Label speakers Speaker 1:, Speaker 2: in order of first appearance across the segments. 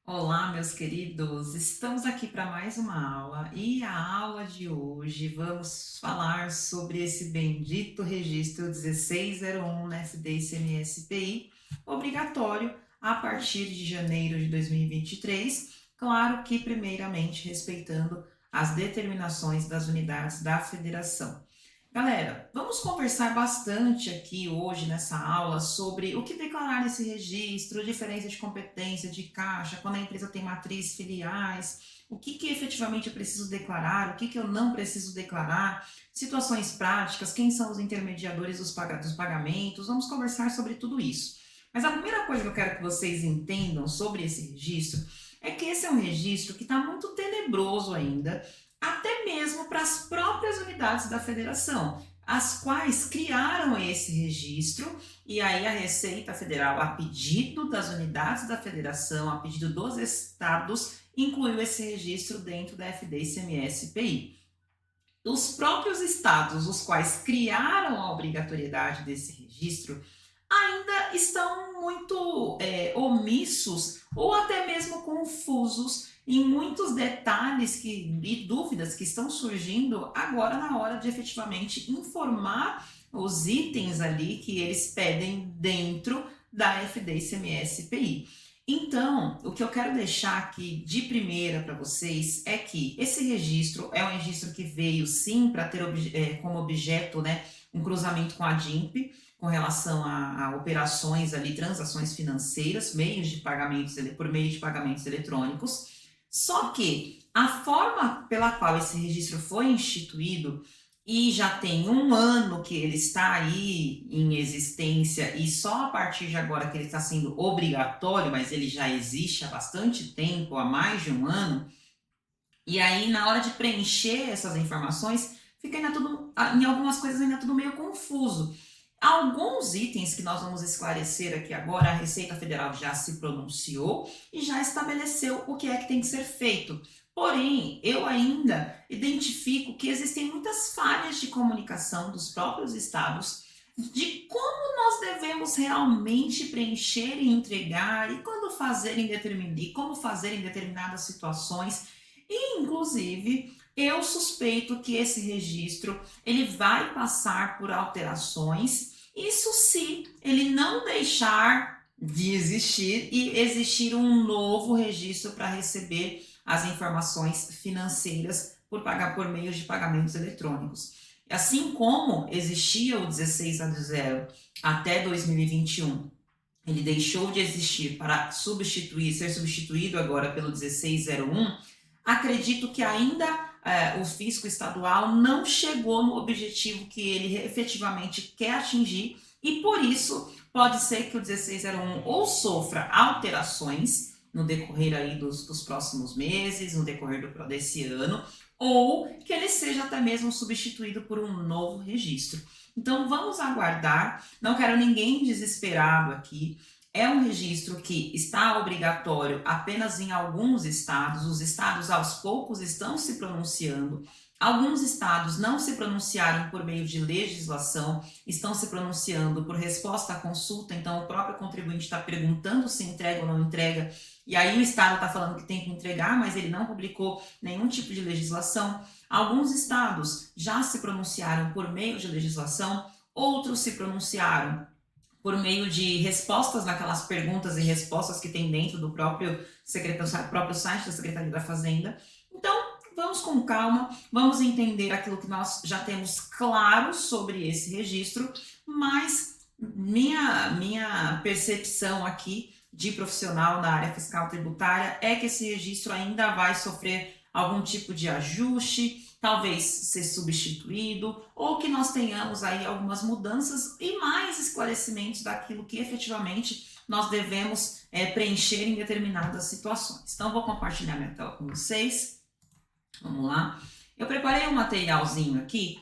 Speaker 1: Olá, meus queridos! Estamos aqui para mais uma aula e a aula de hoje vamos falar sobre esse bendito registro 1601 na FD-ICMS-PI, obrigatório a partir de janeiro de 2023, claro que primeiramente respeitando as determinações das unidades da federação. Galera, vamos conversar bastante aqui hoje nessa aula sobre o que declarar nesse registro, diferença de competência de caixa, quando a empresa tem matriz, filiais, o que efetivamente eu preciso declarar, o que eu não preciso declarar, situações práticas, quem são os intermediadores dos pagamentos, vamos conversar sobre tudo isso. Mas a primeira coisa que eu quero que vocês entendam sobre esse registro é que esse é um registro que está muito tenebroso ainda, até mesmo para as próprias unidades da federação, as quais criaram esse registro, e aí a Receita Federal, a pedido das unidades da federação, a pedido dos estados, incluiu esse registro dentro da FD-ICMS-PI. Os próprios estados, os quais criaram a obrigatoriedade desse registro, ainda estão muito omissos ou até mesmo confusos em muitos detalhes e dúvidas que estão surgindo agora na hora de efetivamente informar os itens ali que eles pedem dentro da FD-ICMS-PI. Então, o que eu quero deixar aqui de primeira para vocês é que esse registro é um registro que veio sim para ter como objeto, né, um cruzamento com a DINP, com relação a operações ali, transações financeiras, por meio de pagamentos eletrônicos. Só que a forma pela qual esse registro foi instituído e já tem um ano que ele está aí em existência e só a partir de agora que ele está sendo obrigatório, mas ele já existe há bastante tempo, há mais de um ano, e aí na hora de preencher essas informações, fica ainda tudo, em algumas coisas ainda tudo meio confuso. Alguns itens que nós vamos esclarecer aqui agora, a Receita Federal já se pronunciou e já estabeleceu o que é que tem que ser feito. Porém, eu ainda identifico que existem muitas falhas de comunicação dos próprios estados de como nós devemos realmente preencher e entregar e como fazer em determinadas situações. E, inclusive, eu suspeito que esse registro ele vai passar por alterações, isso se ele não deixar de existir e existir um novo registro para receber as informações financeiras por meio de pagamentos eletrônicos. Assim como existia o 1600 até 2021, ele deixou de existir para ser substituído agora pelo 1601, acredito que ainda o fisco estadual não chegou no objetivo que ele efetivamente quer atingir e por isso pode ser que o 1601 ou sofra alterações no decorrer aí dos próximos meses, no decorrer desse ano, ou que ele seja até mesmo substituído por um novo registro. Então vamos aguardar, não quero ninguém desesperado aqui. É um registro que está obrigatório apenas em alguns estados, os estados aos poucos estão se pronunciando, alguns estados não se pronunciaram por meio de legislação, estão se pronunciando por resposta à consulta, então o próprio contribuinte está perguntando se entrega ou não entrega, e aí o estado está falando que tem que entregar, mas ele não publicou nenhum tipo de legislação. Alguns estados já se pronunciaram por meio de legislação, outros se pronunciaram por meio de respostas naquelas perguntas e respostas que tem dentro do próprio site da Secretaria da Fazenda. Então, vamos com calma, vamos entender aquilo que nós já temos claro sobre esse registro, mas minha percepção aqui de profissional na área fiscal tributária é que esse registro ainda vai sofrer algum tipo de ajuste, talvez ser substituído, ou que nós tenhamos aí algumas mudanças e mais esclarecimentos daquilo que efetivamente nós devemos preencher em determinadas situações. Então, vou compartilhar minha tela com vocês. Vamos lá. Eu preparei um materialzinho aqui,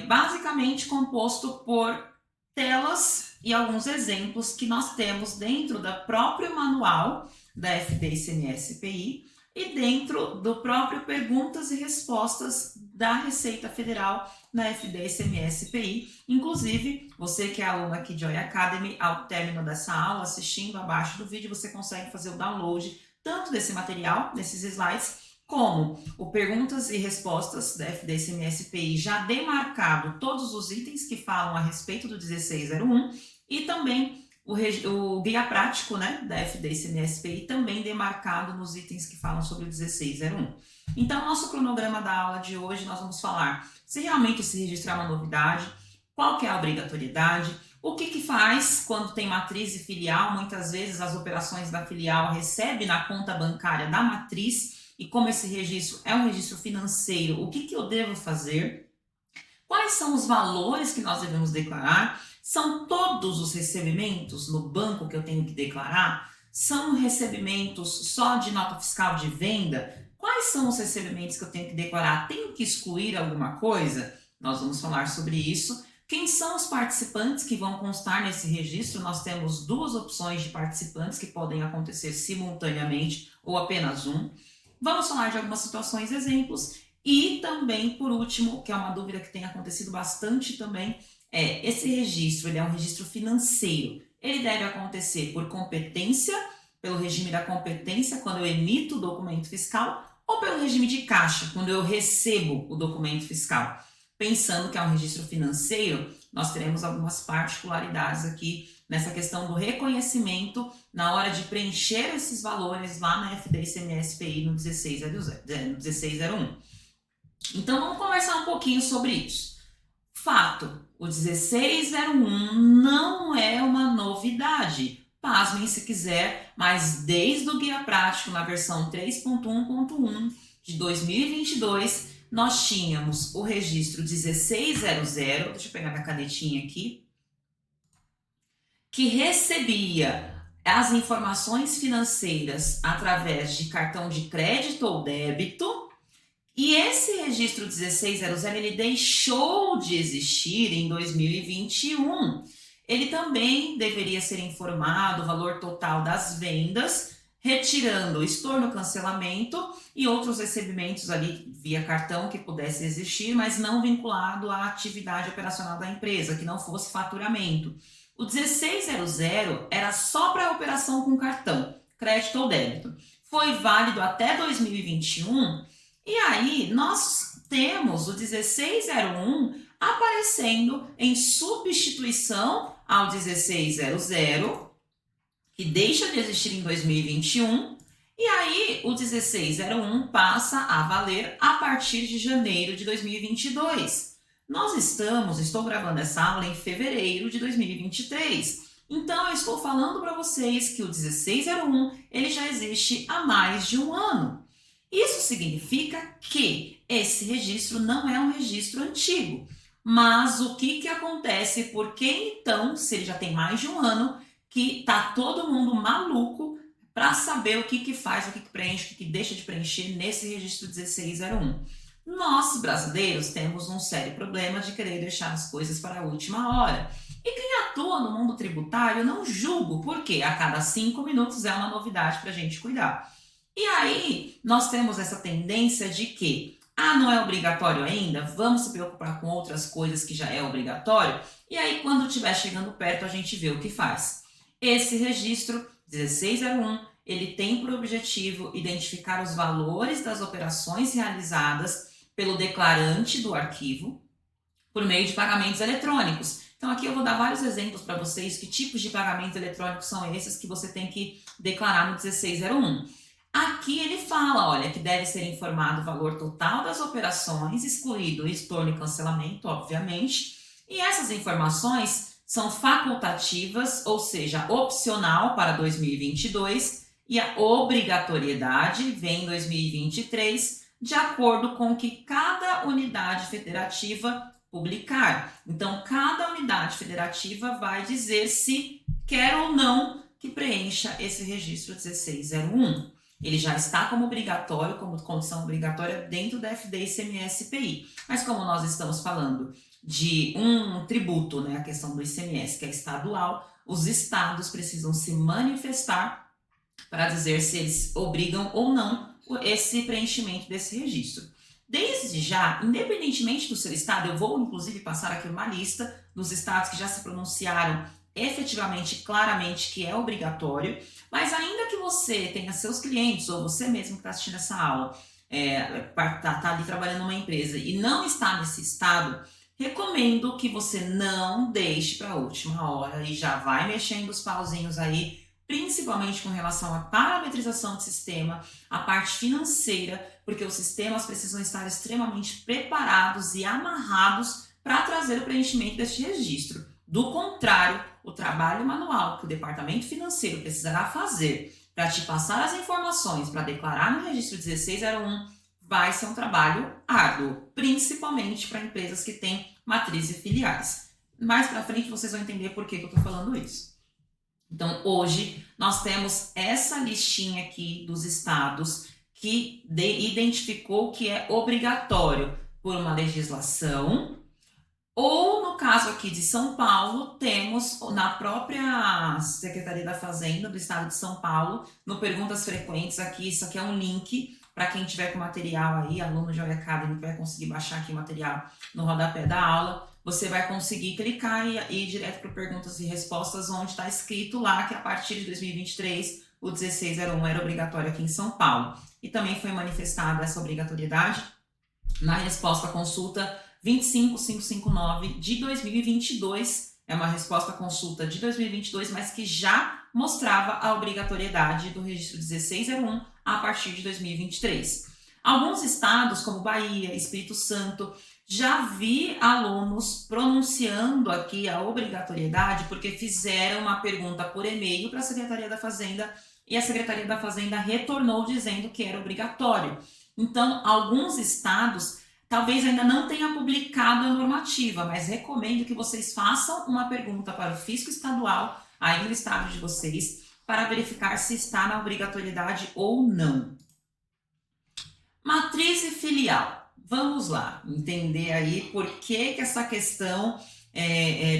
Speaker 1: basicamente composto por telas e alguns exemplos que nós temos dentro do próprio manual da FD-ICMS-PI, e dentro do próprio perguntas e respostas da Receita Federal na FD-ICMS-PI. Inclusive, você que é aluno aqui de Joy Academy, ao término dessa aula, assistindo abaixo do vídeo, você consegue fazer o download tanto desse material, desses slides, como o perguntas e respostas da FD-CMS-PI já demarcado todos os itens que falam a respeito do 1601 e também o guia prático, né, da FD-CMS-PI também demarcado nos itens que falam sobre o 1601. Então, nosso cronograma da aula de hoje nós vamos falar se realmente esse registro é uma novidade, qual que é a obrigatoriedade, o que faz quando tem matriz e filial, muitas vezes as operações da filial recebem na conta bancária da matriz, e como esse registro é um registro financeiro, o que eu devo fazer? Quais são os valores que nós devemos declarar? São todos os recebimentos no banco que eu tenho que declarar? São recebimentos só de nota fiscal de venda? Quais são os recebimentos que eu tenho que declarar? Tenho que excluir alguma coisa? Nós vamos falar sobre isso. Quem são os participantes que vão constar nesse registro? Nós temos duas opções de participantes que podem acontecer simultaneamente ou apenas um. Vamos falar de algumas situações, exemplos, e também, por último, que é uma dúvida que tem acontecido bastante também, esse registro, ele é um registro financeiro. Ele deve acontecer por competência, pelo regime da competência, quando eu emito o documento fiscal, ou pelo regime de caixa, quando eu recebo o documento fiscal. Pensando que é um registro financeiro, nós teremos algumas particularidades aqui nessa questão do reconhecimento na hora de preencher esses valores lá na FD-CMS-PI no 1601. Então, vamos conversar um pouquinho sobre isso. Fato, o 1601 não é uma novidade. Pasmem se quiser, mas desde o Guia Prático na versão 3.1.1 de 2022, nós tínhamos o registro 1600, deixa eu pegar minha canetinha aqui, que recebia as informações financeiras através de cartão de crédito ou débito, e esse registro 1600 ele deixou de existir em 2021. Ele também deveria ser informado o valor total das vendas, retirando o estorno, cancelamento e outros recebimentos ali via cartão que pudesse existir, mas não vinculado à atividade operacional da empresa, que não fosse faturamento. O 1600 era só para a operação com cartão, crédito ou débito. Foi válido até 2021 e aí nós temos o 1601 aparecendo em substituição ao 1600, que deixa de existir em 2021, e aí o 1601 passa a valer a partir de janeiro de 2022. Estou gravando essa aula em fevereiro de 2023. Então, eu estou falando para vocês que o 1601 ele já existe há mais de um ano. Isso significa que esse registro não é um registro antigo. Mas o que acontece? Por que então, se ele já tem mais de um ano, que tá todo mundo maluco para saber o que faz, o que preenche, o que deixa de preencher nesse registro 1601? Nós, brasileiros, temos um sério problema de querer deixar as coisas para a última hora. E quem atua no mundo tributário, não julgo, porque a cada 5 minutos é uma novidade para a gente cuidar. E aí, nós temos essa tendência de que, não é obrigatório ainda? Vamos se preocupar com outras coisas que já é obrigatório? E aí, quando estiver chegando perto, a gente vê o que faz. Esse registro 1601, ele tem por objetivo identificar os valores das operações realizadas pelo declarante do arquivo por meio de pagamentos eletrônicos. Então aqui eu vou dar vários exemplos para vocês que tipos de pagamentos eletrônicos são esses que você tem que declarar no 1601. Aqui ele fala, olha, que deve ser informado o valor total das operações, excluído estorno e cancelamento, obviamente, e essas informações são facultativas, ou seja, opcional para 2022, e a obrigatoriedade vem em 2023, de acordo com o que cada unidade federativa publicar. Então, cada unidade federativa vai dizer se quer ou não que preencha esse registro 1601. Ele já está como obrigatório, como condição obrigatória dentro da FD-ICMS-PI. Mas como nós estamos falando de um tributo, né, a questão do ICMS, que é estadual, os estados precisam se manifestar para dizer se eles obrigam ou não esse preenchimento desse registro. Desde já, independentemente do seu estado, eu vou inclusive passar aqui uma lista dos estados que já se pronunciaram efetivamente, claramente, que é obrigatório, mas ainda que você tenha seus clientes, ou você mesmo que está assistindo essa aula, tá ali trabalhando numa empresa e não está nesse estado, recomendo que você não deixe para a última hora e já vai mexendo os pauzinhos aí, principalmente com relação à parametrização do sistema, a parte financeira, porque os sistemas precisam estar extremamente preparados e amarrados para trazer o preenchimento deste registro. Do contrário, o trabalho manual que o departamento financeiro precisará fazer para te passar as informações para declarar no registro 1601 vai ser um trabalho árduo, principalmente para empresas que têm matriz e filiais. Mais para frente vocês vão entender por que eu estou falando isso. Então, hoje, nós temos essa listinha aqui dos estados que identificou que é obrigatório por uma legislação, ou no caso aqui de São Paulo, temos na própria Secretaria da Fazenda do Estado de São Paulo, no Perguntas Frequentes aqui, isso aqui é um link para quem tiver com material aí, aluno de Joy Academy vai conseguir baixar aqui o material no rodapé da aula, você vai conseguir clicar e ir direto para Perguntas e Respostas, onde está escrito lá que a partir de 2023 o 1601 era obrigatório aqui em São Paulo. E também foi manifestada essa obrigatoriedade na resposta à consulta 25559 de 2022, é uma resposta à consulta de 2022, mas que já mostrava a obrigatoriedade do registro 1601 a partir de 2023. Alguns estados, como Bahia, Espírito Santo, já vi alunos pronunciando aqui a obrigatoriedade porque fizeram uma pergunta por e-mail para a Secretaria da Fazenda e a Secretaria da Fazenda retornou dizendo que era obrigatório. Então, alguns estados talvez ainda não tenha publicado a normativa, mas recomendo que vocês façam uma pergunta para o fisco estadual, aí no estado de vocês, para verificar se está na obrigatoriedade ou não. Matriz e filial. Vamos lá, entender aí por que essa questão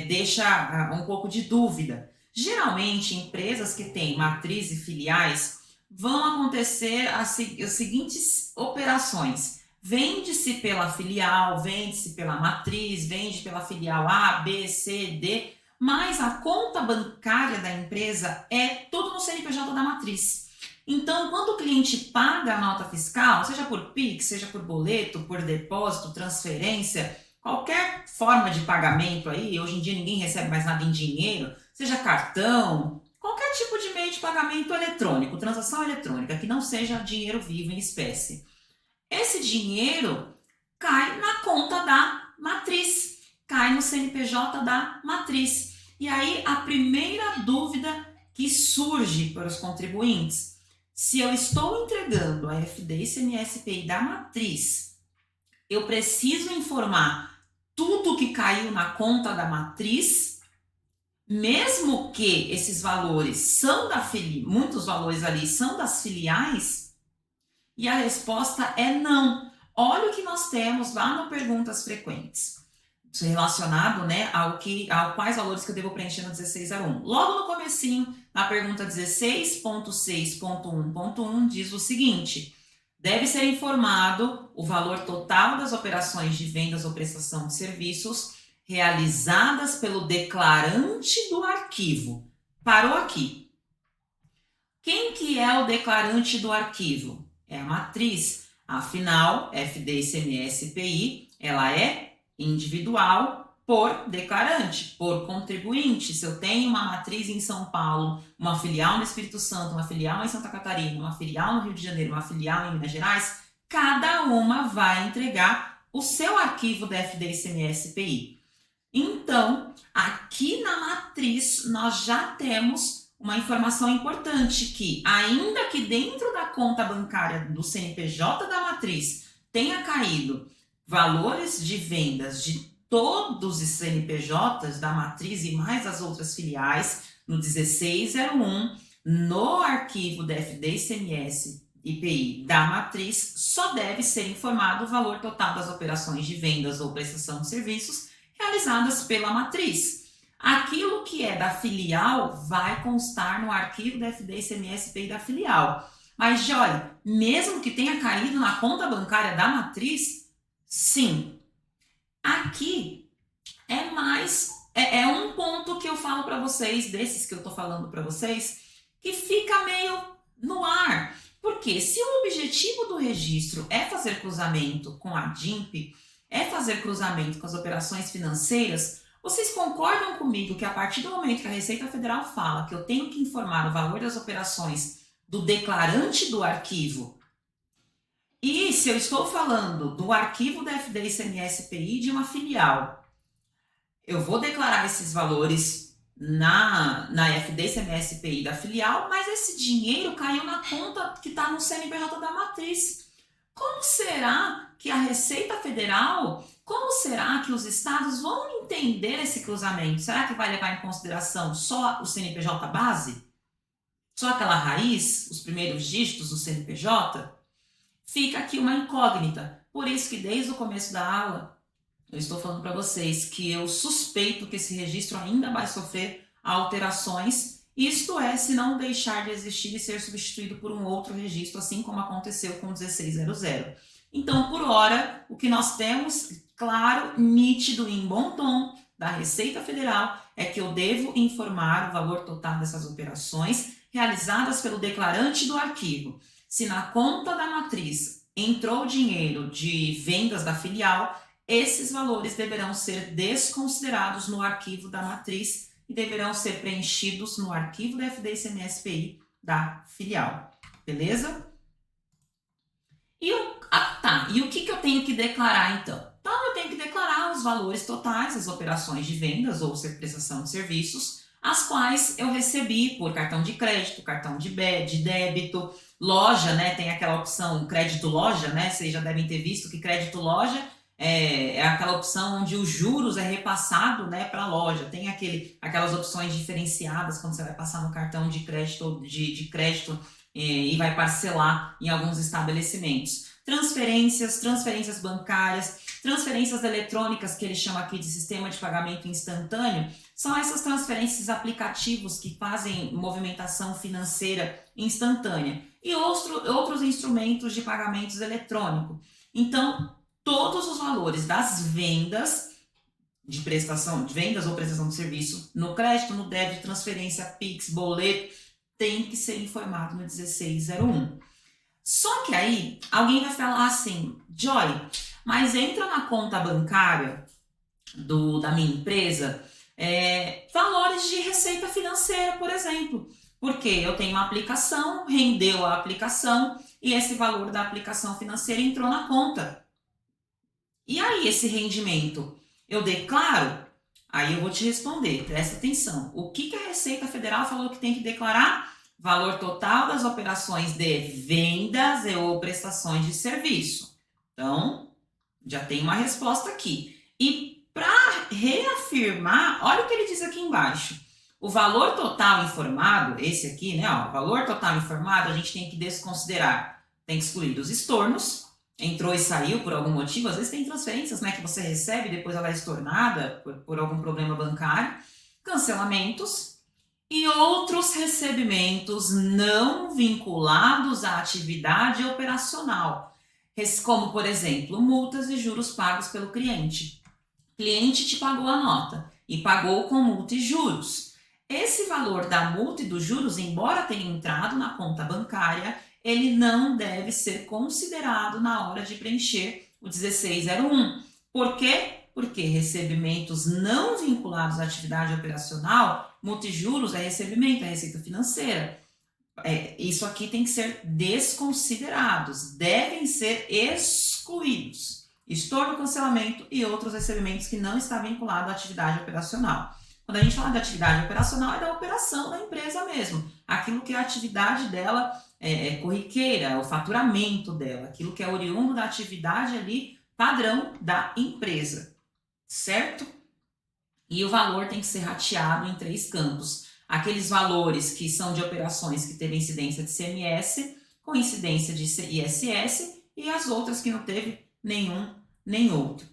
Speaker 1: deixa um pouco de dúvida. Geralmente, empresas que têm matriz e filiais vão acontecer as seguintes operações. Vende-se pela filial, vende-se pela matriz, vende pela filial A, B, C, D, mas a conta bancária da empresa é tudo no CNPJ da matriz. Então, quando o cliente paga a nota fiscal, seja por Pix, seja por boleto, por depósito, transferência, qualquer forma de pagamento aí, hoje em dia ninguém recebe mais nada em dinheiro, seja cartão, qualquer tipo de meio de pagamento eletrônico, transação eletrônica, que não seja dinheiro vivo em espécie. Esse dinheiro cai na conta da matriz, cai no CNPJ da matriz. E aí a primeira dúvida que surge para os contribuintes, se eu estou entregando a FD, ICMS, IPI da matriz, eu preciso informar tudo que caiu na conta da matriz, mesmo que esses valores são da filial, muitos valores ali são das filiais? E a resposta é não. Olha o que nós temos lá no Perguntas Frequentes, relacionado, né, ao quais valores que eu devo preencher no 1601. Logo no comecinho, na pergunta 16.6.1.1, diz o seguinte: deve ser informado o valor total das operações de vendas ou prestação de serviços realizadas pelo declarante do arquivo. Parou aqui. Quem que é o declarante do arquivo? É a matriz. Afinal, FD, ICMS, IPI, ela é individual por declarante, por contribuinte. Se eu tenho uma matriz em São Paulo, uma filial no Espírito Santo, uma filial em Santa Catarina, uma filial no Rio de Janeiro, uma filial em Minas Gerais, cada uma vai entregar o seu arquivo da FD, ICMS, IPI. Então, aqui na matriz, nós já temos uma informação importante que, ainda que dentro da conta bancária do CNPJ da matriz tenha caído valores de vendas de todos os CNPJs da matriz e mais as outras filiais, no 1601, no arquivo da FD, ICMS, IPI da matriz, só deve ser informado o valor total das operações de vendas ou prestação de serviços realizadas pela matriz. Aquilo que é da filial vai constar no arquivo da FD, ICMS, IPI da filial. Mas, Joy, mesmo que tenha caído na conta bancária da matriz, sim. Aqui é mais é um ponto que eu falo para vocês, desses que eu tô falando para vocês, que fica meio no ar. Porque se o objetivo do registro é fazer cruzamento com a DINP, é fazer cruzamento com as operações financeiras, vocês concordam comigo que a partir do momento que a Receita Federal fala que eu tenho que informar o valor das operações do declarante do arquivo, e se eu estou falando do arquivo da FD ICMS-PI de uma filial, eu vou declarar esses valores na FD ICMS-PI da filial, mas esse dinheiro caiu na conta que está no CNPJ da matriz. Como será que a Receita Federal, como será que os estados vão entender esse cruzamento? Será que vai levar em consideração só o CNPJ base? Só aquela raiz, os primeiros dígitos do CNPJ? Fica aqui uma incógnita. Por isso que desde o começo da aula eu estou falando para vocês que eu suspeito que esse registro ainda vai sofrer alterações, isto é, se não deixar de existir e ser substituído por um outro registro, assim como aconteceu com o 1600. Então, por hora, o que nós temos, claro, nítido e em bom tom da Receita Federal é que eu devo informar o valor total dessas operações realizadas pelo declarante do arquivo. Se na conta da matriz entrou dinheiro de vendas da filial, esses valores deverão ser desconsiderados no arquivo da matriz e deverão ser preenchidos no arquivo da FD ICMS-PI da filial. Beleza? E o que eu tenho que declarar então? Então, eu tenho que declarar os valores totais das operações de vendas ou prestação de serviços, as quais eu recebi por cartão de crédito, cartão de débito, loja, né? Tem aquela opção crédito loja, né? Vocês já devem ter visto que crédito loja é aquela opção onde os juros é repassado, né, para a loja. Tem aquelas opções diferenciadas quando você vai passar no cartão de crédito, de crédito e vai parcelar em alguns estabelecimentos. Transferências bancárias, transferências eletrônicas, que ele chama aqui de sistema de pagamento instantâneo, são essas transferências aplicativos que fazem movimentação financeira instantânea e outros instrumentos de pagamentos eletrônico. Então, todos os valores das vendas de vendas ou prestação de serviço no crédito, no débito, transferência, Pix, boleto, tem que ser informado no 1601. Só que aí alguém vai falar assim, Joy, mas entra na conta bancária da minha empresa valores de receita financeira, por exemplo, porque eu tenho uma aplicação, rendeu a aplicação e esse valor da aplicação financeira entrou na conta. E aí, esse rendimento, eu declaro? Aí eu vou te responder, presta atenção. O que a Receita Federal falou que tem que declarar? Valor total das operações de vendas e ou prestações de serviço. Então, já tem uma resposta aqui. E para reafirmar, olha o que ele diz aqui embaixo. O valor total informado, esse aqui, né? Ó, o valor total informado, a gente tem que desconsiderar. Tem que excluir os estornos. Entrou e saiu por algum motivo, às vezes tem transferências, né, que você recebe e depois ela é estornada por algum problema bancário, cancelamentos e outros recebimentos não vinculados à atividade operacional, como, por exemplo, multas e juros pagos pelo cliente. O cliente te pagou a nota e pagou com multa e juros. Esse valor da multa e dos juros, embora tenha entrado na conta bancária, ele não deve ser considerado na hora de preencher o 1601. Por quê? Porque recebimentos não vinculados à atividade operacional, multa e juros é recebimento, é receita financeira. Isso aqui tem que ser desconsiderados, devem ser excluídos. Estorno, cancelamento e outros recebimentos que não estão vinculados à atividade operacional. Quando a gente fala de atividade operacional, é da operação da empresa mesmo. Aquilo que é a atividade dela corriqueira, o faturamento dela, aquilo que é oriundo da atividade ali, padrão da empresa, certo? E o valor tem que ser rateado em 3 campos. Aqueles valores que são de operações que teve incidência de CMS, com incidência de ISS, e as outras que não teve nenhum nem outro.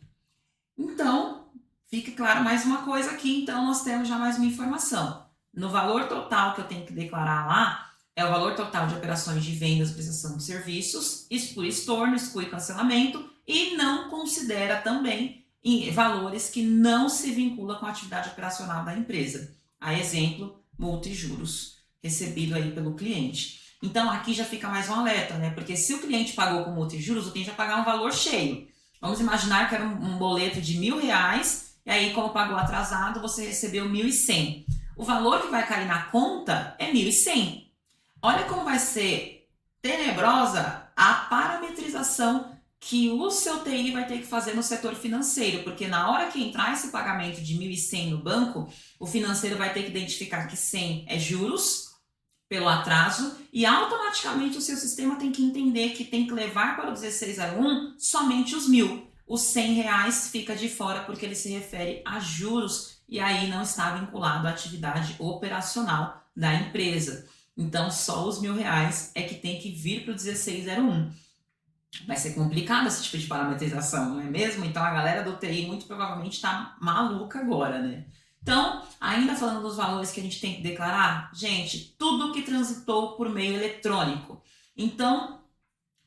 Speaker 1: Então, fique claro mais uma coisa aqui, então nós temos já mais uma informação. No valor total que eu tenho que declarar lá, é o valor total de operações de vendas, prestação de serviços, exclui estorno, exclui cancelamento e não considera também valores que não se vinculam com a atividade operacional da empresa. A exemplo, multa e juros recebido aí pelo cliente. Então, aqui já fica mais um alerta, né? Porque se o cliente pagou com multa e juros, o cliente vai pagar um valor cheio. Vamos imaginar que era um boleto de R$1.000, e aí, como pagou atrasado, você recebeu 1.100. O valor que vai cair na conta é 1.100. Olha como vai ser tenebrosa a parametrização que o seu TI vai ter que fazer no setor financeiro, porque na hora que entrar esse pagamento de 1.100 no banco, o financeiro vai ter que identificar que 100 é juros pelo atraso e automaticamente o seu sistema tem que entender que tem que levar para o 1601 somente os 1.000. Os R$100 fica de fora porque ele se refere a juros e aí não está vinculado à atividade operacional da empresa. Então, só os R$1.000 é que tem que vir para o 1601. Vai ser complicado esse tipo de parametrização, não é mesmo? Então, a galera do TI muito provavelmente está maluca agora, né? Então, ainda falando dos valores que a gente tem que declarar, gente, tudo que transitou por meio eletrônico. Então,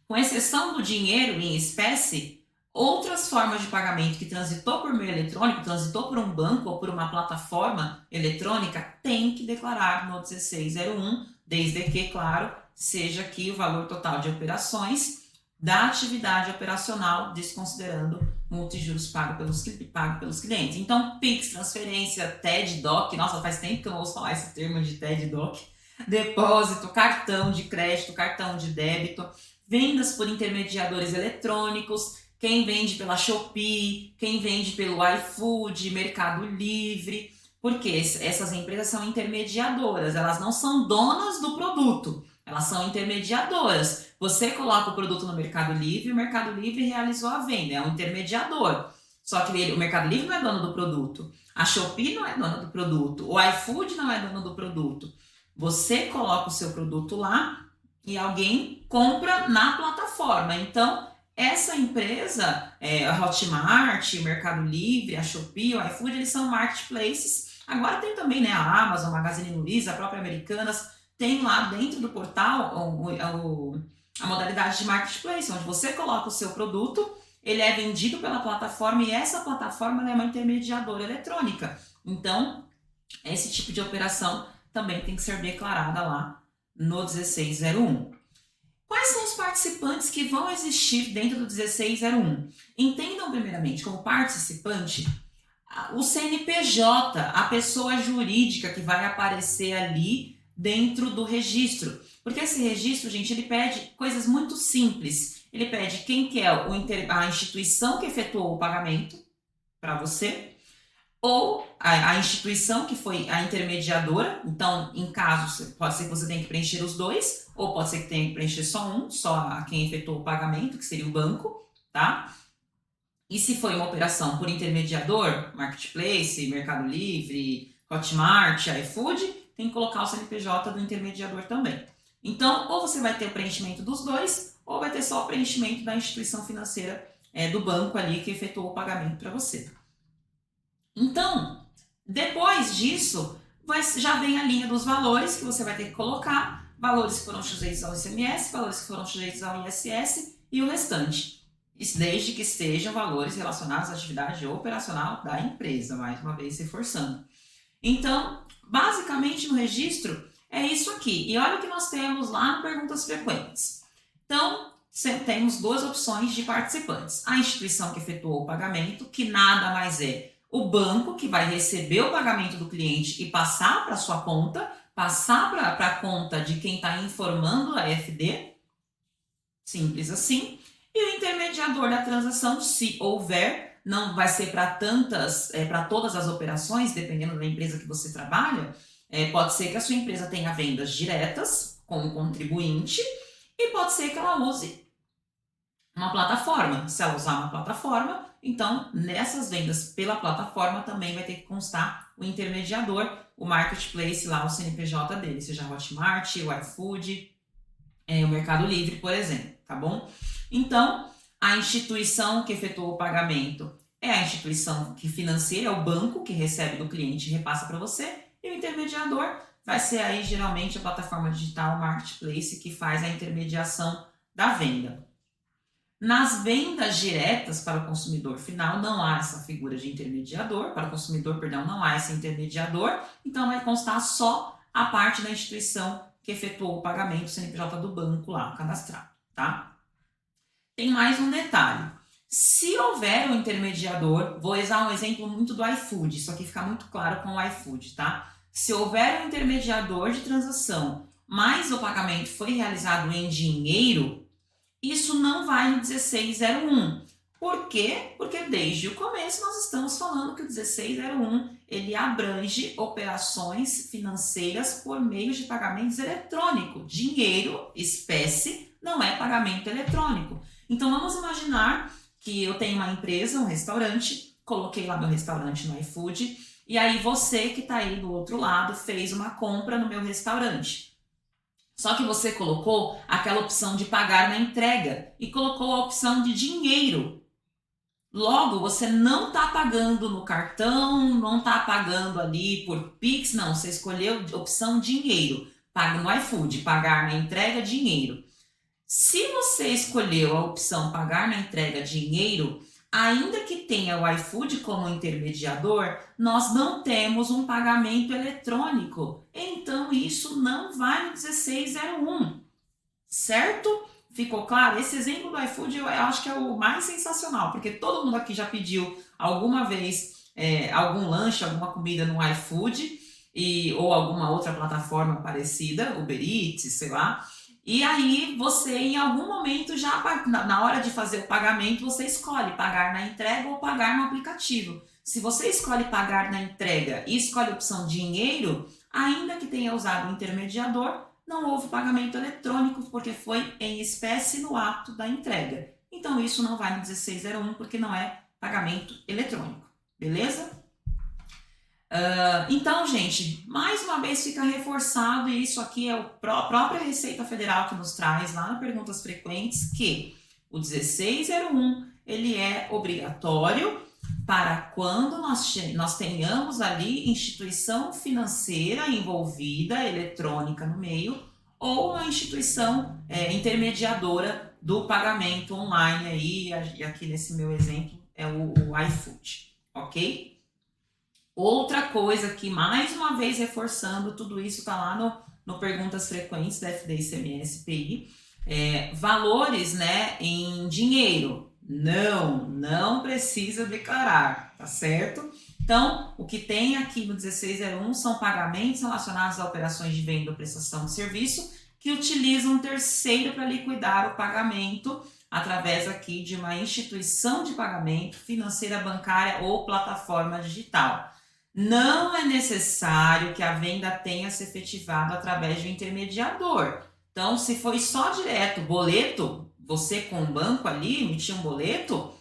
Speaker 1: com exceção do dinheiro em espécie, outras formas de pagamento que transitou por meio eletrônico, transitou por um banco ou por uma plataforma eletrônica, tem que declarar no 1601, desde que, claro, seja aqui o valor total de operações da atividade operacional, desconsiderando multa e juros pago pelos clientes. Então, Pix, transferência, TED, DOC, nossa, faz tempo que eu não ouço falar esse termo de TED, DOC, depósito, cartão de crédito, cartão de débito, vendas por intermediadores eletrônicos, quem vende pela Shopee, quem vende pelo iFood, Mercado Livre, porque essas empresas são intermediadoras, elas não são donas do produto, elas são intermediadoras. Você coloca o produto no Mercado Livre, o Mercado Livre realizou a venda, é um intermediador. Só que o Mercado Livre não é dono do produto, a Shopee não é dona do produto, o iFood não é dono do produto. Você coloca o seu produto lá e alguém compra na plataforma. Então, essa empresa, a Hotmart, o Mercado Livre, a Shopee, o iFood, eles são marketplaces. Agora tem também, né, a Amazon, a Magazine Luiza, a própria Americanas, tem lá dentro do portal a modalidade de marketplace, onde você coloca o seu produto, ele é vendido pela plataforma e essa plataforma é uma intermediadora eletrônica. Então, esse tipo de operação também tem que ser declarada lá no 1601. Quais são os participantes que vão existir dentro do 1601? Entendam primeiramente como participante o CNPJ, a pessoa jurídica que vai aparecer ali dentro do registro. Porque esse registro, gente, ele pede coisas muito simples. Ele pede quem que é a instituição que efetuou o pagamento para você, ou a instituição que foi a intermediadora. Então, em caso, pode ser que você tenha que preencher os dois, ou pode ser que tenha que preencher só um, só a quem efetuou o pagamento, que seria o banco, tá? E se foi uma operação por intermediador, Marketplace, Mercado Livre, Hotmart, iFood, tem que colocar o CNPJ do intermediador também. Então, ou você vai ter o preenchimento dos dois, ou vai ter só o preenchimento da instituição financeira do banco ali que efetuou o pagamento para você. Então, depois disso, já vem a linha dos valores que você vai ter que colocar, valores que foram sujeitos ao ICMS, valores que foram sujeitos ao ISS e o restante. Isso desde que sejam valores relacionados à atividade operacional da empresa, mais uma vez reforçando. Então, basicamente no registro é isso aqui. E olha o que nós temos lá no Perguntas Frequentes. Então, temos duas opções de participantes. A instituição que efetuou o pagamento, que nada mais é o banco que vai receber o pagamento do cliente e passar para a sua conta, passar para a conta de quem está informando a FD, simples assim. E o intermediador da transação, se houver, não vai ser para todas as operações, dependendo da empresa que você trabalha. Pode ser que a sua empresa tenha vendas diretas com o contribuinte e pode ser que ela use uma plataforma. Se ela usar uma plataforma, então nessas vendas pela plataforma também vai ter que constar o intermediador, o marketplace lá, o CNPJ dele, seja a Hotmart, o iFood, o Mercado Livre, por exemplo, tá bom? Então, a instituição que efetuou o pagamento é a instituição financeira, é o banco que recebe do cliente e repassa para você, e o intermediador vai ser aí geralmente a plataforma digital, o marketplace, que faz a intermediação da venda. Nas vendas diretas para o consumidor final, não há essa figura de intermediador, para o consumidor, perdão, não há esse intermediador, então vai constar só a parte da instituição que efetuou o pagamento, CNPJ do banco lá cadastrado, tá? Tem mais um detalhe. Se houver um intermediador, vou usar um exemplo muito do iFood, isso aqui fica muito claro com o iFood, tá? Se houver um intermediador de transação, mas o pagamento foi realizado em dinheiro, isso não vai no 1601. Por quê? Porque desde o começo nós estamos falando que o 1601 ele abrange operações financeiras por meio de pagamentos eletrônicos. Dinheiro, espécie, não é pagamento eletrônico. Então vamos imaginar que eu tenho uma empresa, um restaurante, coloquei lá meu restaurante no iFood, e aí você que está aí do outro lado fez uma compra no meu restaurante. Só que você colocou aquela opção de pagar na entrega e colocou a opção de dinheiro. Logo, você não está pagando no cartão, não está pagando ali por Pix, não. Você escolheu a opção dinheiro. Paga no iFood, pagar na entrega, dinheiro. Se você escolheu a opção pagar na entrega, dinheiro, ainda que tenha o iFood como intermediador, nós não temos um pagamento eletrônico. Então, isso não vai no 1601, certo? Ficou claro? Esse exemplo do iFood eu acho que é o mais sensacional, porque todo mundo aqui já pediu alguma vez algum lanche, alguma comida no iFood ou alguma outra plataforma parecida, Uber Eats, sei lá. E aí você em algum momento já na hora de fazer o pagamento você escolhe pagar na entrega ou pagar no aplicativo. Se você escolhe pagar na entrega e escolhe a opção dinheiro, ainda que tenha usado o intermediador, não houve pagamento eletrônico porque foi em espécie no ato da entrega. Então isso não vai no 1601 porque não é pagamento eletrônico, beleza? Então, gente, mais uma vez fica reforçado, e isso aqui é a própria Receita Federal que nos traz lá no Perguntas Frequentes, que o 1601 ele é obrigatório para quando nós tenhamos ali instituição financeira envolvida, eletrônica no meio, ou uma instituição intermediadora do pagamento online aí, e aqui nesse meu exemplo é o iFood, ok? Outra coisa que, mais uma vez reforçando, tudo isso está lá no Perguntas Frequentes da FD ICMS PI, valores, né, em dinheiro, não precisa declarar, tá certo? Então, o que tem aqui no 1601 são pagamentos relacionados a operações de venda ou prestação de serviço que utilizam um terceiro para liquidar o pagamento através aqui de uma instituição de pagamento financeira, bancária ou plataforma digital. Não é necessário que a venda tenha se efetivado através de um intermediador. Então, se foi só direto, boleto, você com o banco ali emitiu um boleto,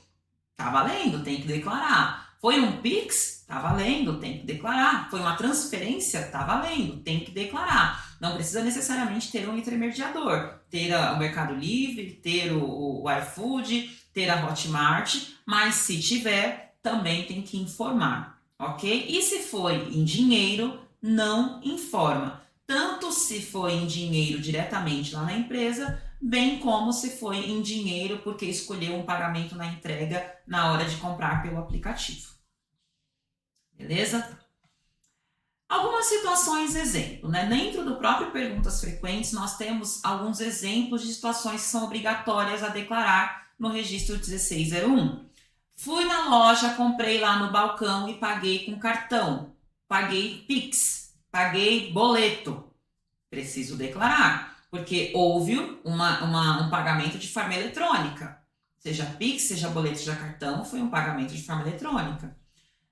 Speaker 1: tá valendo, tem que declarar. Foi um Pix, tá valendo, tem que declarar. Foi uma transferência, tá valendo, tem que declarar. Não precisa necessariamente ter um intermediador, ter o Mercado Livre, ter o iFood, ter a Hotmart, mas se tiver, também tem que informar. Ok? E se foi em dinheiro, não informa. Tanto se foi em dinheiro diretamente lá na empresa, bem como se foi em dinheiro porque escolheu um pagamento na entrega na hora de comprar pelo aplicativo. Beleza? Algumas situações exemplo, né? Dentro do próprio Perguntas Frequentes, nós temos alguns exemplos de situações que são obrigatórias a declarar no registro 1601. Fui na loja, comprei lá no balcão e paguei com cartão. Paguei Pix, paguei boleto. Preciso declarar, porque houve um pagamento de forma eletrônica. Seja Pix, seja boleto, seja cartão, foi um pagamento de forma eletrônica.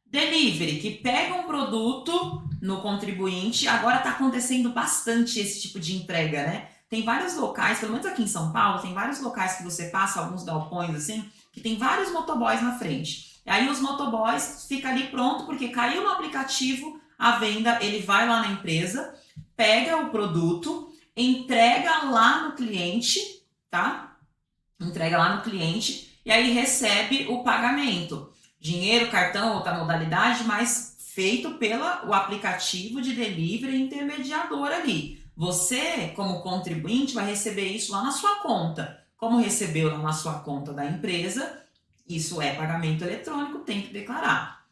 Speaker 1: Delivery, que pega um produto no contribuinte, agora está acontecendo bastante esse tipo de entrega, né? Tem vários locais, pelo menos aqui em São Paulo, tem vários locais que você passa, alguns galpões assim, que tem vários motoboys na frente. E aí os motoboys ficam ali pronto, porque caiu no aplicativo a venda, ele vai lá na empresa, pega o produto, entrega lá no cliente, tá? Entrega lá no cliente e aí recebe o pagamento. Dinheiro, cartão, outra modalidade, mas feito pelo aplicativo de delivery intermediador ali. Você, como contribuinte, vai receber isso lá na sua conta. Como recebeu na sua conta da empresa, isso é pagamento eletrônico, tem que declarar.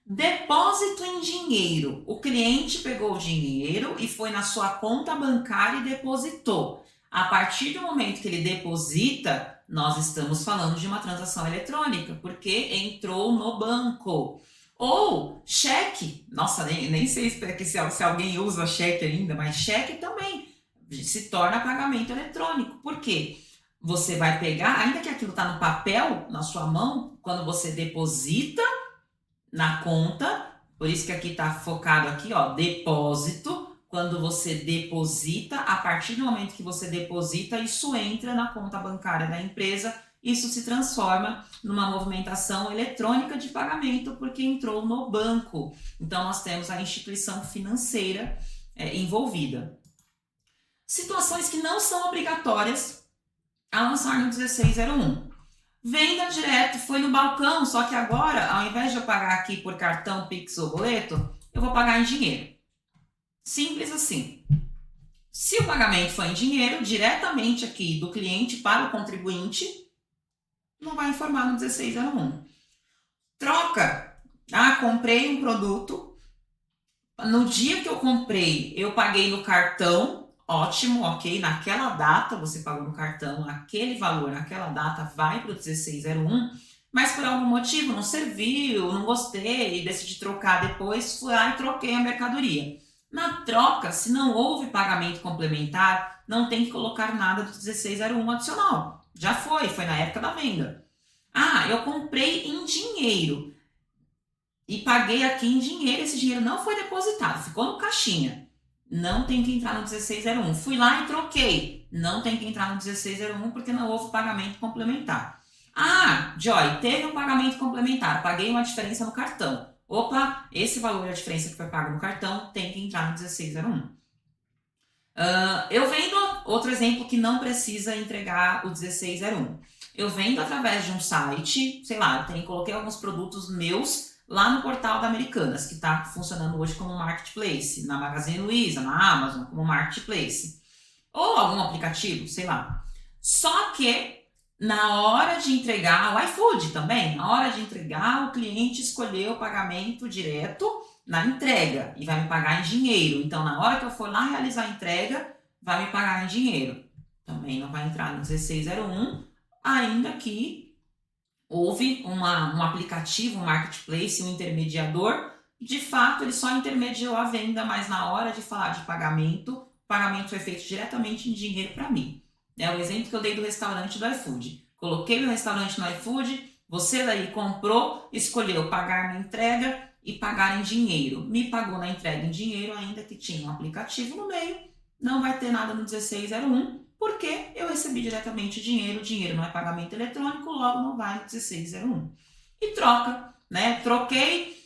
Speaker 1: Depósito em dinheiro. O cliente pegou o dinheiro e foi na sua conta bancária e depositou. A partir do momento que ele deposita, nós estamos falando de uma transação eletrônica, porque entrou no banco. Ou cheque. Nossa, nem sei se alguém usa cheque ainda, mas cheque também se torna pagamento eletrônico. Por quê? Você vai pegar, ainda que aquilo está no papel, na sua mão, quando você deposita na conta, por isso que aqui está focado aqui, ó, depósito. Quando você deposita, a partir do momento que você deposita, isso entra na conta bancária da empresa, isso se transforma numa movimentação eletrônica de pagamento, porque entrou no banco. Então, nós temos a instituição financeira envolvida. Situações que não são obrigatórias a lançar no 1601. Venda direto, foi no balcão, só que agora, ao invés de eu pagar aqui por cartão, Pix ou boleto, eu vou pagar em dinheiro. Simples assim. Se o pagamento for em dinheiro, diretamente aqui do cliente para o contribuinte, não vai informar no 1601. Troca. Comprei um produto. No dia que eu comprei, eu paguei no cartão. Ótimo, ok. Naquela data, você pagou no cartão, aquele valor naquela data vai para o 1601, mas por algum motivo não serviu, não gostei, decidi trocar depois, fui lá e troquei a mercadoria. Na troca, se não houve pagamento complementar, não tem que colocar nada do 1601 adicional. Já foi na época da venda. Eu comprei em dinheiro e paguei aqui em dinheiro, esse dinheiro não foi depositado, ficou no caixinha. Não tem que entrar no 1601. Fui lá e troquei. Não tem que entrar no 1601 porque não houve pagamento complementar. Joy, teve um pagamento complementar. Paguei uma diferença no cartão. Opa, esse valor é a diferença que foi pago no cartão, tem que entrar no 1601. Eu vendo, outro exemplo que não precisa entregar o 1601. Eu vendo através de um site, sei lá, coloquei alguns produtos meus lá no portal da Americanas, que está funcionando hoje como marketplace, na Magazine Luiza, na Amazon, como marketplace. Ou algum aplicativo, sei lá. Só que na hora de entregar, o iFood também, na hora de entregar, o cliente escolheu o pagamento direto na entrega e vai me pagar em dinheiro. Então, na hora que eu for lá realizar a entrega, vai me pagar em dinheiro. Também não vai entrar no 1601, ainda que houve um aplicativo, um marketplace, um intermediador. De fato, ele só intermediou a venda, mas na hora de falar de pagamento, o pagamento foi feito diretamente em dinheiro para mim. O exemplo que eu dei do restaurante do iFood. Coloquei o restaurante no iFood, você daí comprou, escolheu pagar na entrega e pagar em dinheiro. Me pagou na entrega em dinheiro, ainda que tinha um aplicativo no meio, não vai ter nada no 1601, porque eu recebi diretamente dinheiro. O dinheiro não é pagamento eletrônico, logo não vai no 1601. E troca, né? Troquei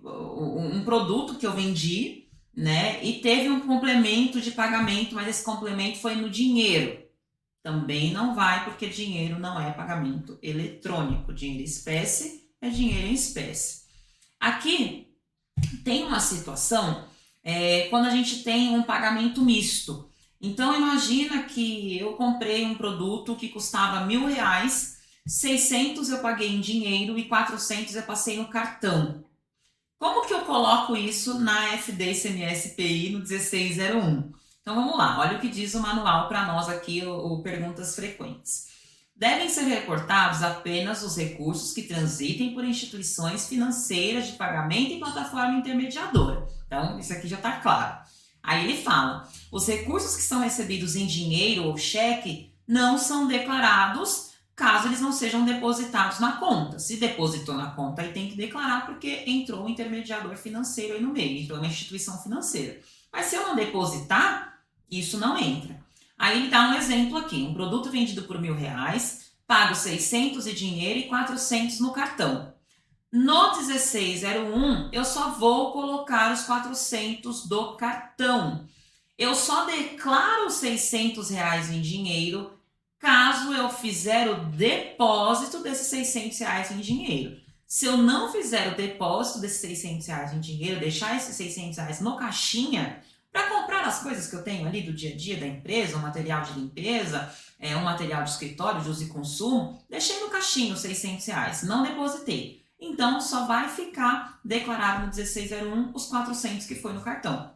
Speaker 1: um produto que eu vendi, né? E teve um complemento de pagamento, mas esse complemento foi no dinheiro. Também não vai, porque dinheiro não é pagamento eletrônico. Dinheiro em espécie é dinheiro em espécie. Aqui tem uma situação quando a gente tem um pagamento misto. Então, imagina que eu comprei um produto que custava R$1.000, 600 eu paguei em dinheiro e 400 eu passei no cartão. Como que eu coloco isso na FD ICMS PI no 1601? Então, vamos lá. Olha o que diz o manual para nós aqui, o Perguntas Frequentes. Devem ser reportados apenas os recursos que transitem por instituições financeiras de pagamento e plataforma intermediadora. Então, isso aqui já está claro. Aí ele fala, os recursos que são recebidos em dinheiro ou cheque não são declarados caso eles não sejam depositados na conta. Se depositou na conta, aí tem que declarar porque entrou um intermediador financeiro aí no meio, entrou uma instituição financeira. Mas se eu não depositar, isso não entra. Aí ele dá um exemplo aqui, um produto vendido por R$1.000, pago 600 de dinheiro e 400 no cartão. No 1601, eu só vou colocar os 400 do cartão. Eu só declaro os R$600 em dinheiro caso eu fizer o depósito desses R$600 em dinheiro. Se eu não fizer o depósito desses R$600 em dinheiro, deixar esses R$600 no caixinha, para comprar as coisas que eu tenho ali do dia a dia da empresa, um material de limpeza, um material de escritório de uso e consumo, deixei no caixinho R$ 600, não depositei. Então, só vai ficar declarado no 1601 os 400 que foi no cartão.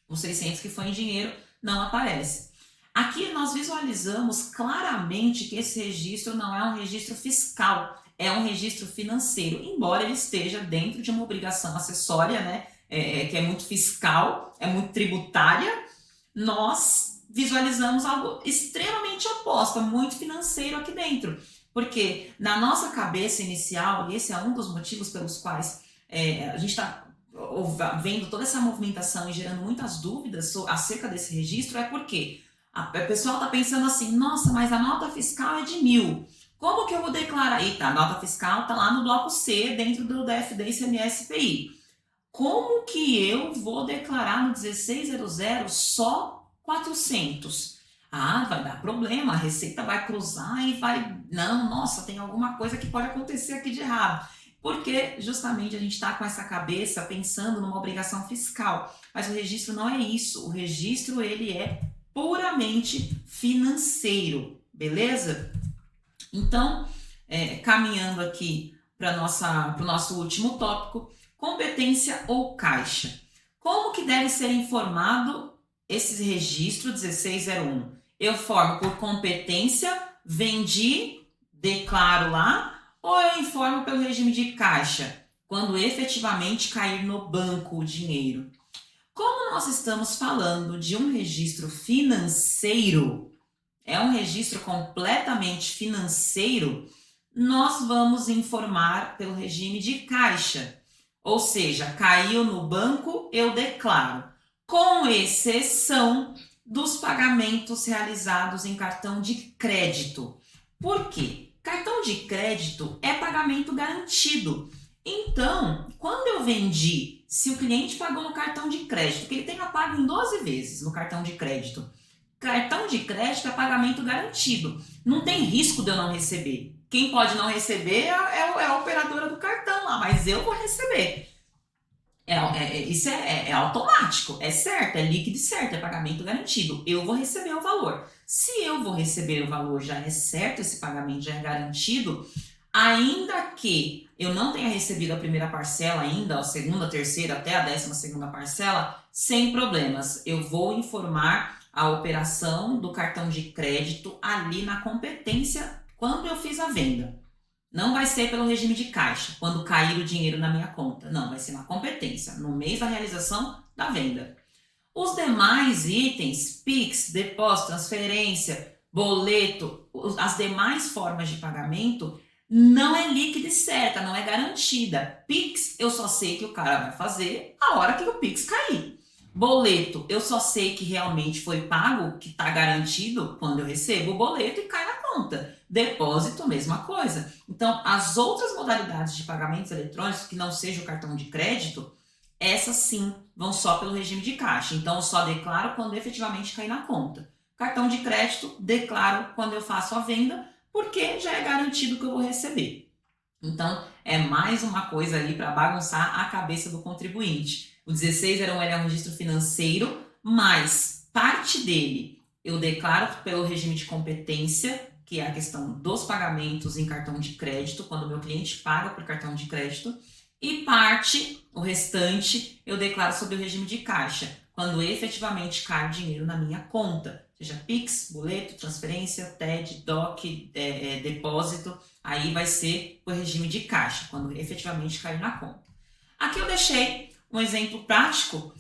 Speaker 1: Os 600 que foi em dinheiro não aparece. Aqui nós visualizamos claramente que esse registro não é um registro fiscal, é um registro financeiro, embora ele esteja dentro de uma obrigação acessória, né, que é muito fiscal, é muito tributária. Nós visualizamos algo extremamente oposto, muito financeiro aqui dentro. Porque na nossa cabeça inicial, e esse é um dos motivos pelos quais a gente está vendo toda essa movimentação e gerando muitas dúvidas acerca desse registro, é porque a pessoa está pensando assim, nossa, mas a nota fiscal é de 1.000. Como que eu vou declarar? Eita, a nota fiscal está lá no bloco C, dentro do DFD ICMS-PI. Como que eu vou declarar no 1600 só 400? Ah, vai dar problema, a Receita vai cruzar e vai... Não, nossa, tem alguma coisa que pode acontecer aqui de errado. Porque justamente a gente está com essa cabeça pensando numa obrigação fiscal. Mas o registro não é isso. O registro, ele é puramente financeiro, beleza? Então, caminhando aqui para o nosso último tópico, competência ou caixa. Como que deve ser informado esse registro 1601? Eu formo por competência, vendi, declaro lá, ou eu informo pelo regime de caixa, quando efetivamente cair no banco o dinheiro? Como nós estamos falando de um registro financeiro, é um registro completamente financeiro, nós vamos informar pelo regime de caixa. Ou seja, caiu no banco, eu declaro, com exceção dos pagamentos realizados em cartão de crédito. Por quê? Cartão de crédito é pagamento garantido. Então, quando eu vendi, se o cliente pagou no cartão de crédito, que ele tenha pago em 12 vezes no cartão de crédito, cartão de crédito é pagamento garantido. Não tem risco de eu não receber. Quem pode não receber é a operadora do cartão lá, mas eu vou receber. Isso é automático, é certo, é líquido e certo, é pagamento garantido. Eu vou receber o valor. Se eu vou receber o valor, já é certo, esse pagamento já é garantido, ainda que eu não tenha recebido a primeira parcela ainda, a segunda, a terceira, até a 12ª parcela, sem problemas. Eu vou informar a operação do cartão de crédito ali na competência quando eu fiz a venda. Não vai ser pelo regime de caixa, quando cair o dinheiro na minha conta. Não, vai ser na competência, no mês da realização da venda. Os demais itens, Pix, depósito, transferência, boleto, as demais formas de pagamento, não é líquida e certa, não é garantida. Pix, eu só sei que o cara vai fazer a hora que o Pix cair. Boleto, eu só sei que realmente foi pago, que está garantido quando eu recebo o boleto e cai na conta. Depósito, mesma coisa. Então, as outras modalidades de pagamentos eletrônicos, que não seja o cartão de crédito, essas sim vão só pelo regime de caixa. Então, eu só declaro quando efetivamente cair na conta. Cartão de crédito, declaro quando eu faço a venda, porque já é garantido que eu vou receber. Então, é mais uma coisa ali para bagunçar a cabeça do contribuinte. O 1601 é um registro financeiro, mas parte dele eu declaro pelo regime de competência, que é a questão dos pagamentos em cartão de crédito, quando o meu cliente paga por cartão de crédito, e parte, o restante, eu declaro sobre o regime de caixa, quando efetivamente cai o dinheiro na minha conta, seja Pix, boleto, transferência, TED, DOC, depósito, aí vai ser o regime de caixa, quando efetivamente caiu na conta. Aqui eu deixei um exemplo prático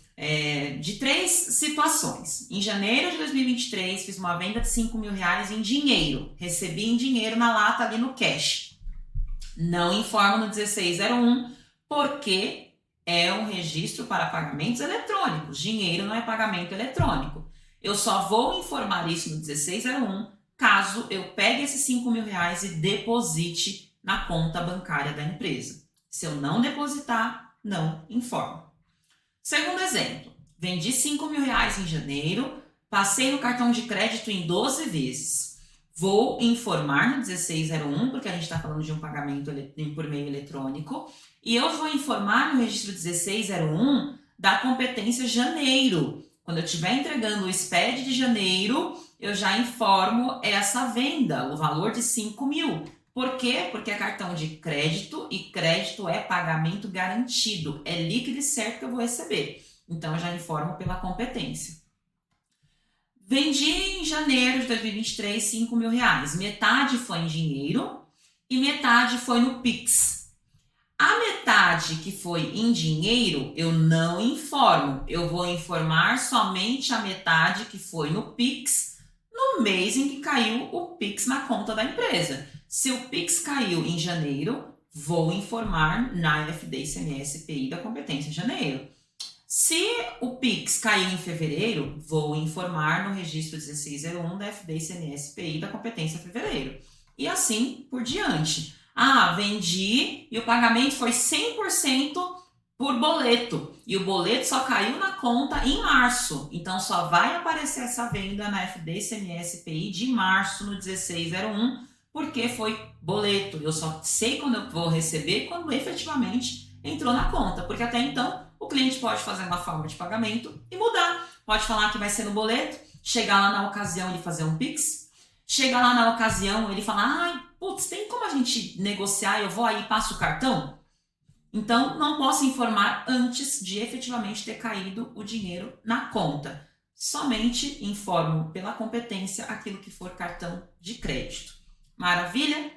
Speaker 1: de 3 situações. Em janeiro de 2023, fiz uma venda de R$ 5.000 em dinheiro. Recebi em dinheiro na lata ali no cash. Não informo no 1601, porque é um registro para pagamentos eletrônicos. Dinheiro não é pagamento eletrônico. Eu só vou informar isso no 1601 caso eu pegue esses R$ 5.000 e deposite na conta bancária da empresa. Se eu não depositar, não informo. Segundo exemplo, vendi R$ 5.000 em janeiro, passei no cartão de crédito em 12 vezes. Vou informar no 1601, porque a gente está falando de um pagamento por meio eletrônico, e eu vou informar no registro 1601 da competência janeiro, Quando eu estiver entregando o SPED de janeiro, eu já informo essa venda, o valor de 5 mil. Por quê? Porque é cartão de crédito e crédito é pagamento garantido, é líquido e certo que eu vou receber. Então, eu já informo pela competência. Vendi em janeiro de 2023 5 mil reais. Metade foi em dinheiro e metade foi no Pix. A metade que foi em dinheiro, eu não informo. Eu vou informar somente a metade que foi no Pix no mês em que caiu o Pix na conta da empresa. Se o Pix caiu em janeiro, vou informar na FD ICMS PI da competência em janeiro. Se o Pix caiu em fevereiro, vou informar no registro 1601 da FD ICMS PI da competência fevereiro. E assim por diante. Ah, vendi e o pagamento foi 100% por boleto. E o boleto só caiu na conta em março. Então, só vai aparecer essa venda na FD ICMS PI de março no 1601, porque foi boleto. Eu só sei quando eu vou receber, quando efetivamente entrou na conta. Porque até então, o cliente pode fazer uma forma de pagamento e mudar. Pode falar que vai ser no boleto, chegar lá na ocasião ele fazer um Pix, chegar lá na ocasião ele falar, ai, putz, tem como a gente negociar, eu vou aí e passo o cartão? Então, não posso informar antes de efetivamente ter caído o dinheiro na conta. Somente informo pela competência aquilo que for cartão de crédito. Maravilha?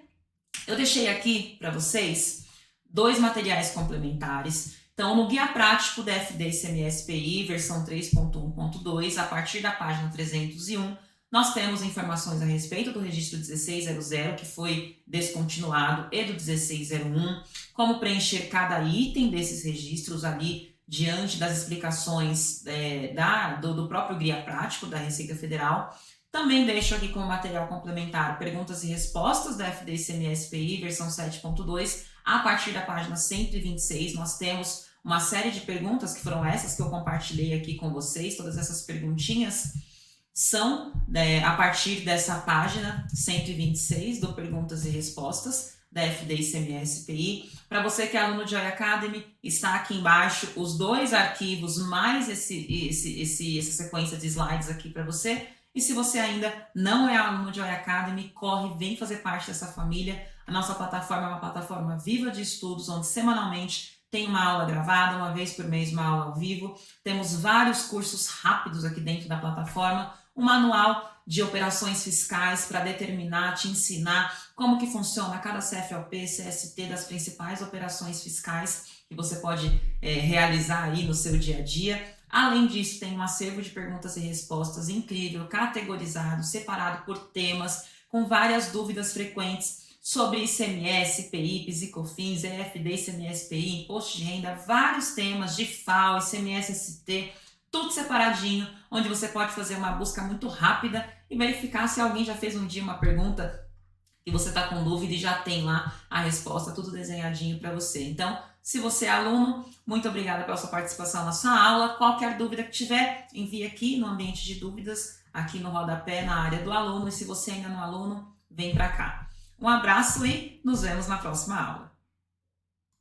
Speaker 1: Eu deixei aqui para vocês 2 materiais complementares. Então, no Guia Prático da FD ICMS PI, versão 3.1.2, a partir da página 301, nós temos informações a respeito do registro 1600, que foi descontinuado, e do 1601, como preencher cada item desses registros ali, diante das explicações do próprio Guia Prático da Receita Federal. Também deixo aqui como material complementar perguntas e respostas da FD ICMS PI, versão 7.2, a partir da página 126, nós temos uma série de perguntas que foram essas que eu compartilhei aqui com vocês, todas essas perguntinhas são a partir dessa página 126 do Perguntas e Respostas da FD ICMS PI. Para você que é aluno de Joy Academy, está aqui embaixo os 2 arquivos mais essa sequência de slides aqui para você. E se você ainda não é aluno de Joy Academy, corre, vem fazer parte dessa família. A nossa plataforma é uma plataforma viva de estudos, onde semanalmente tem uma aula gravada, uma vez por mês uma aula ao vivo. Temos vários cursos rápidos aqui dentro da plataforma, um manual de operações fiscais para determinar, te ensinar como que funciona cada CFOP, CST das principais operações fiscais que você pode realizar aí no seu dia a dia. Além disso, tem um acervo de perguntas e respostas incrível, categorizado, separado por temas, com várias dúvidas frequentes sobre ICMS, PI, PIS e COFINS, EFD, ICMS, PI, Imposto de Renda, vários temas de FAO, ICMS, ST, tudo separadinho, onde você pode fazer uma busca muito rápida e verificar se alguém já fez um dia uma pergunta e você está com dúvida e já tem lá a resposta, tudo desenhadinho para você. Então, se você é aluno, muito obrigada pela sua participação na sua aula. Qualquer dúvida que tiver, envie aqui no ambiente de dúvidas, aqui no rodapé, na área do aluno. E se você ainda não é aluno, vem para cá. Um abraço e nos vemos na próxima aula.